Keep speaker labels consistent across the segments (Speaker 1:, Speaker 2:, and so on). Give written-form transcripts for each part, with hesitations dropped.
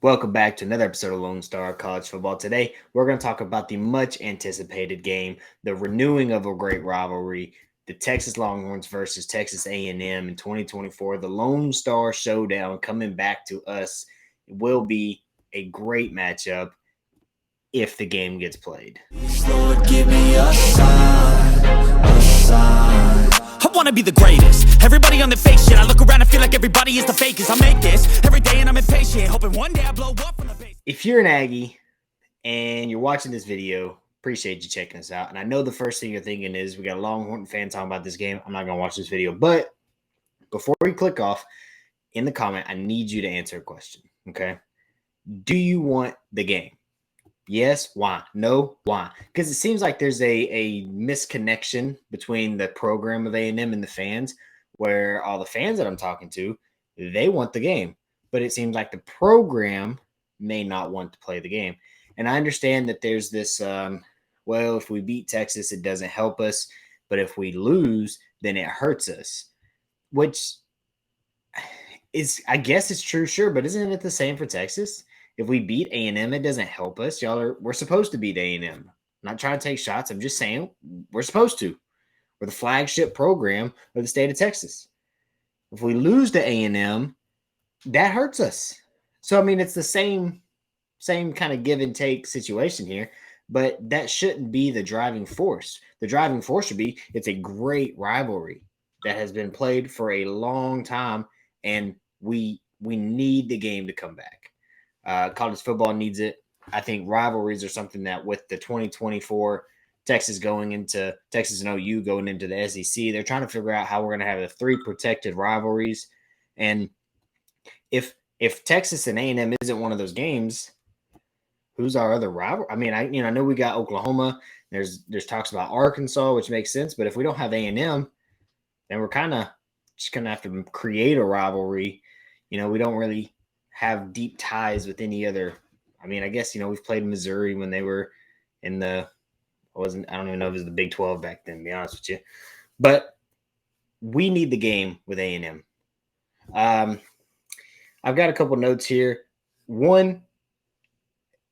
Speaker 1: Welcome back to another episode of Lone Star College Football. Today, we're going to talk about the much anticipated game, the renewing of a great rivalry, the Texas Longhorns versus Texas A&M in 2024. The Lone Star Showdown coming back to us. It will be a great matchup if the game gets played.
Speaker 2: Lord, give me a sign, a sign. I wanna be the greatest. Everybody on the fake shit. I look around and feel like everybody is the fakest. I make this every day and I'm impatient, hoping one day I blow up from the base.
Speaker 1: If you're an Aggie and you're watching this video, appreciate you checking us out. And I know the first thing you're thinking is we got a Longhorn fan talking about this game. I'm not going to watch this video. But before we click off, in the comment, I need you to answer a question, okay? Do you want the game? Yes, why? No, why? Because it seems like there's a misconnection between the program of A&M and the fans, where all the fans that I'm talking to, they want the game. But it seems like the program may not want to play the game. And I understand that there's this, well, if we beat Texas, it doesn't help us. But if we lose, then it hurts us, which is, I guess it's true, sure. But isn't it the same for Texas? If we beat A&M, it doesn't help us. We're supposed to beat A&M. I'm not trying to take shots. I'm just saying we're supposed to. We're the flagship program of the state of Texas. If we lose to A&M, that hurts us. So, I mean, it's the same kind of give and take situation here, but that shouldn't be the driving force. The driving force should be it's a great rivalry that has been played for a long time, and we need the game to come back. College football needs it. I think rivalries are something that with the 2024 Texas and OU going into the SEC, they're trying to figure out how we're going to have the three protected rivalries. And if Texas and A&M isn't one of those games, who's our other rival? I mean, I know we got Oklahoma. There's talks about Arkansas, which makes sense. But if we don't have A&M, then we're kind of just going to have to create a rivalry. We don't really have deep ties with any other. I mean, I guess, we've played Missouri when they were in I don't even know if it was the Big 12 back then, to be honest with you. But we need the game with A&M. I've got a couple notes here. One,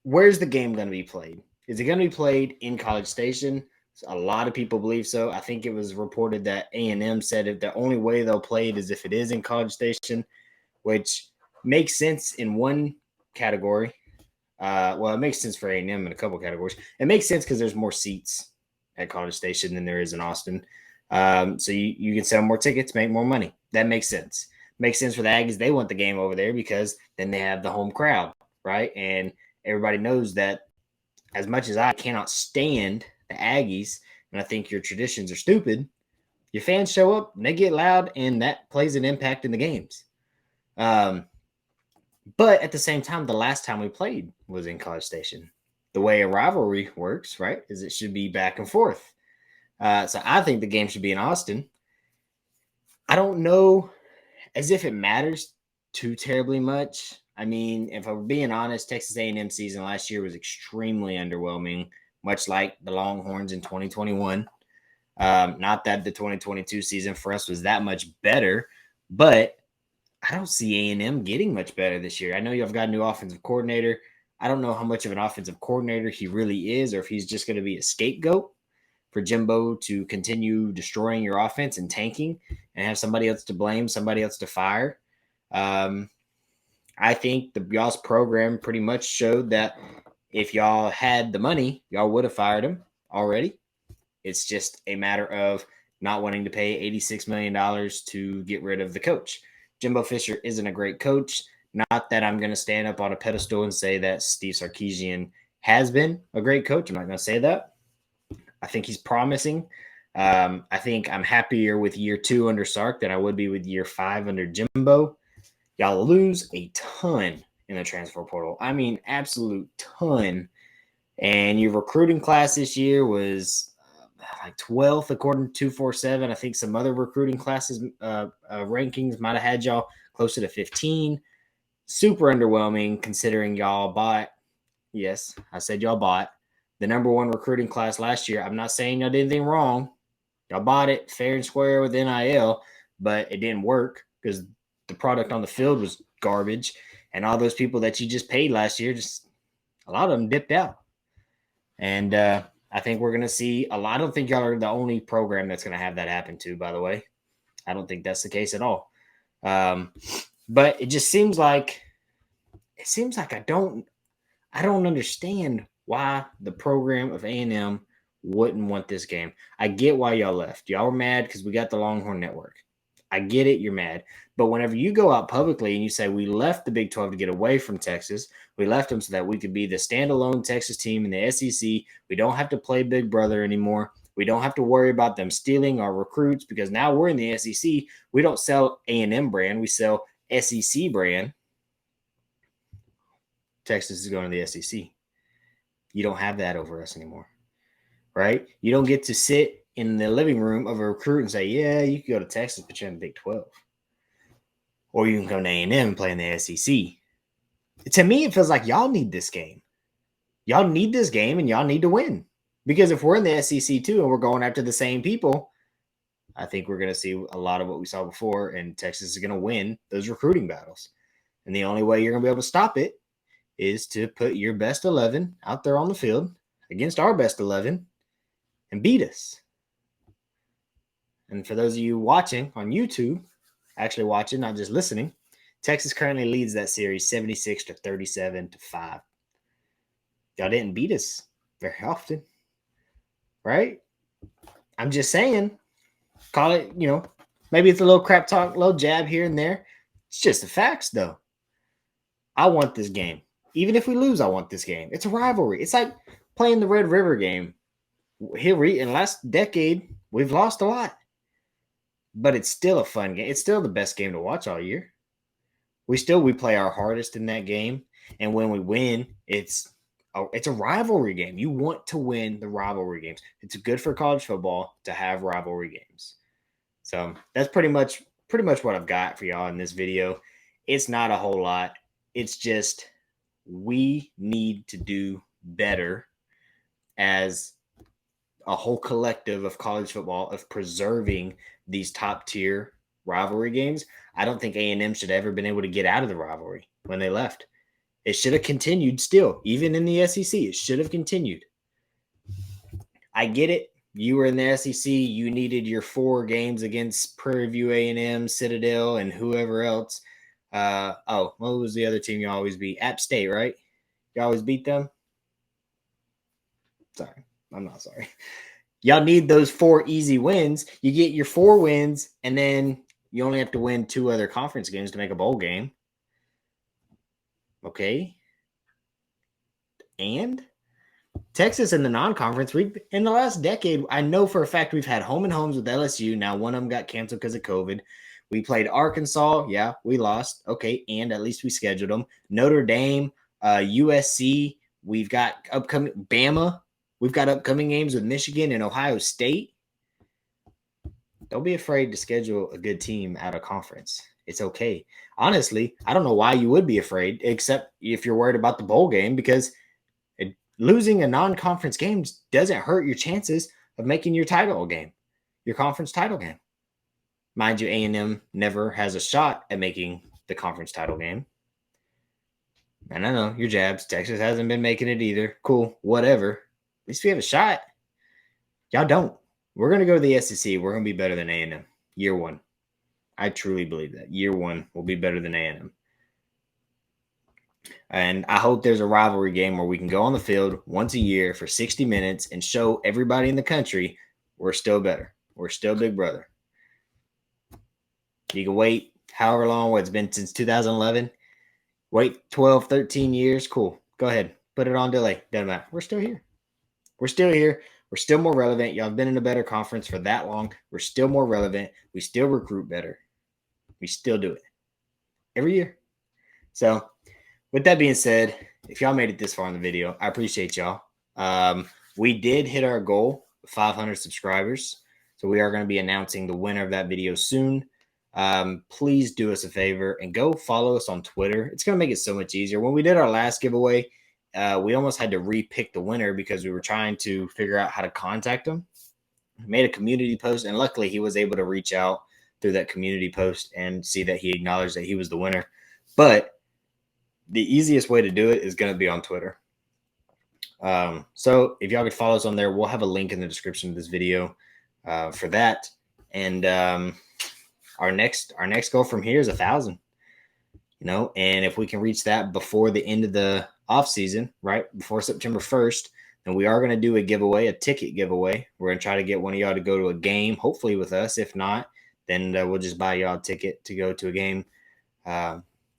Speaker 1: where's the game going to be played? Is it going to be played in College Station? A lot of people believe so. I think it was reported that A&M said if the only way they'll play it is if it is in College Station, which makes sense in one category. It makes sense for A&M in a couple categories. It makes sense because there's more seats at College Station than there is in Austin. So you can sell more tickets, make more money. That makes sense. Makes sense for the Aggies. They want the game over there because then they have the home crowd, right? And everybody knows that as much as I cannot stand the Aggies, and I think your traditions are stupid, your fans show up and they get loud, and that plays an impact in the games. But at the same time, the last time we played was in College Station. The way a rivalry works, right, is it should be back and forth. So I think the game should be in Austin. I don't know as if it matters too terribly much. I mean, if I'm being honest, Texas A&M season last year was extremely underwhelming, much like the Longhorns in 2021. Not that the 2022 season for us was that much better, but I don't see A&M getting much better this year. I know you've got a new offensive coordinator. I don't know how much of an offensive coordinator he really is, or if he's just going to be a scapegoat for Jimbo to continue destroying your offense and tanking and have somebody else to blame, somebody else to fire. I think y'all's program pretty much showed that if y'all had the money, y'all would have fired him already. It's just a matter of not wanting to pay $86 million to get rid of the coach. Jimbo Fisher isn't a great coach. Not that I'm going to stand up on a pedestal and say that Steve Sarkisian has been a great coach. I'm not going to say that. I think he's promising. I think I'm happier with year 2 under Sark than I would be with year 5 under Jimbo. Y'all lose a ton in the transfer portal. I mean, absolute ton. And your recruiting class this year was like 12th according to 247. I think some other recruiting classes rankings might have had y'all closer to 15. Super underwhelming considering y'all bought, yes, I said y'all bought the number 1 recruiting class last year. I'm not saying y'all did anything wrong. Y'all bought it fair and square with NIL, but it didn't work because the product on the field was garbage. And all those people that you just paid last year, just a lot of them dipped out. And I think we're going to see a lot. I don't think y'all are the only program that's going to have that happen to, by the way. I don't think that's the case at all. But it just seems like I don't understand why the program of A&M wouldn't want this game. I get why y'all left. Y'all were mad because we got the Longhorn Network. I get it. You're mad. But whenever you go out publicly and you say we left the Big 12 to get away from Texas, we left them so that we could be the standalone Texas team in the SEC. We don't have to play Big Brother anymore. We don't have to worry about them stealing our recruits because now we're in the SEC. We don't sell A&M brand. We sell SEC brand. Texas is going to the SEC. You don't have that over us anymore, right? You don't get to sit in the living room of a recruit and say, yeah, you can go to Texas, but you're in the Big 12. Or you can come to A&M and play in the SEC. To me, it feels like y'all need this game. Y'all need this game and y'all need to win. Because if we're in the SEC too and we're going after the same people, I think we're going to see a lot of what we saw before, and Texas is going to win those recruiting battles. And the only way you're going to be able to stop it is to put your best 11 out there on the field against our best 11 and beat us. And for those of you watching on YouTube, actually watching, not just listening, Texas currently leads that series 76-37-5. Y'all didn't beat us very often, right? I'm just saying, call it, maybe it's a little crap talk, little jab here and there. It's just the facts, though. I want this game. Even if we lose, I want this game. It's a rivalry. It's like playing the Red River game. Here, in the last decade, we've lost a lot. But it's still a fun game. It's still the best game to watch all year. We play our hardest in that game. And when we win, it's a rivalry game. You want to win the rivalry games. It's good for college football to have rivalry games. So that's pretty much what I've got for y'all in this video. It's not a whole lot. It's just we need to do better as a whole collective of college football of preserving these top tier rivalry games. I don't think A&M should have ever been able to get out of the rivalry when they left. It should have continued still, even in the SEC. It should have continued. I get it. You were in the SEC. You needed your 4 games against Prairie View A&M, Citadel, and whoever else. What was the other team you always beat? App State, right? You always beat them? Sorry. I'm not sorry. Y'all need those 4 easy wins. You get your 4 wins, and then you only have to win 2 other conference games to make a bowl game. Okay. And Texas in the non-conference, in the last decade, I know for a fact we've had home and homes with LSU. Now, one of them got canceled because of COVID. We played Arkansas. Yeah, we lost. Okay, and at least we scheduled them. Notre Dame, USC. We've got upcoming Bama. We've got upcoming games with Michigan and Ohio State. Don't be afraid to schedule a good team out of conference. It's okay. Honestly, I don't know why you would be afraid, except if you're worried about the bowl game, because losing a non-conference game doesn't hurt your chances of making your title game, your conference title game. Mind you, A&M never has a shot at making the conference title game. And I know your jabs. Texas hasn't been making it either. Cool, whatever. At least we have a shot. Y'all don't. We're going to go to the SEC. We're going to be better than A&M. Year 1. I truly believe that. Year 1 will be better than A&M. And I hope there's a rivalry game where we can go on the field once a year for 60 minutes and show everybody in the country we're still better. We're still Big Brother. You can wait however long, it's been since 2011. Wait 12, 13 years. Cool. Go ahead. Put it on delay. Doesn't matter. We're still here. We're still here. We're still more relevant. Y'all have been in a better conference for that long. We're still more relevant. We still recruit better. We still do it every year. So with that being said, if y'all made it this far in the video, I appreciate y'all. We did hit our goal of 500 subscribers. So we are going to be announcing the winner of that video soon. Please do us a favor and go follow us on Twitter. It's going to make it so much easier. When we did our last giveaway, we almost had to re-pick the winner because we were trying to figure out how to contact him. We made a community post, and luckily he was able to reach out through that community post and see that he acknowledged that he was the winner. But the easiest way to do it is going to be on Twitter. So if y'all could follow us on there, we'll have a link in the description of this video for that. And our next goal from here is 1,000. And if we can reach that before the end of the off season, right before September 1st, then we are going to do a ticket giveaway. We're going to try to get one of y'all to go to a game, hopefully with us. If not, then we'll just buy y'all a ticket to go to a game.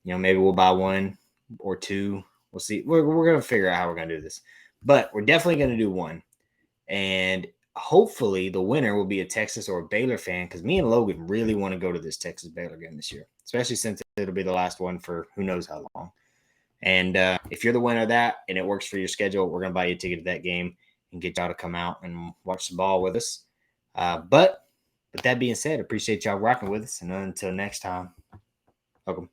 Speaker 1: Maybe we'll buy one or two. We'll see. We're going to figure out how we're going to do this, but we're definitely going to do one. And hopefully the winner will be a Texas or a Baylor fan, because me and Logan really want to go to this Texas Baylor game this year, especially since it'll be the last one for who knows how long. And if you're the winner of that and it works for your schedule, we're going to buy you a ticket to that game and get y'all to come out and watch the ball with us. But with that being said, appreciate y'all rocking with us. And until next time, welcome.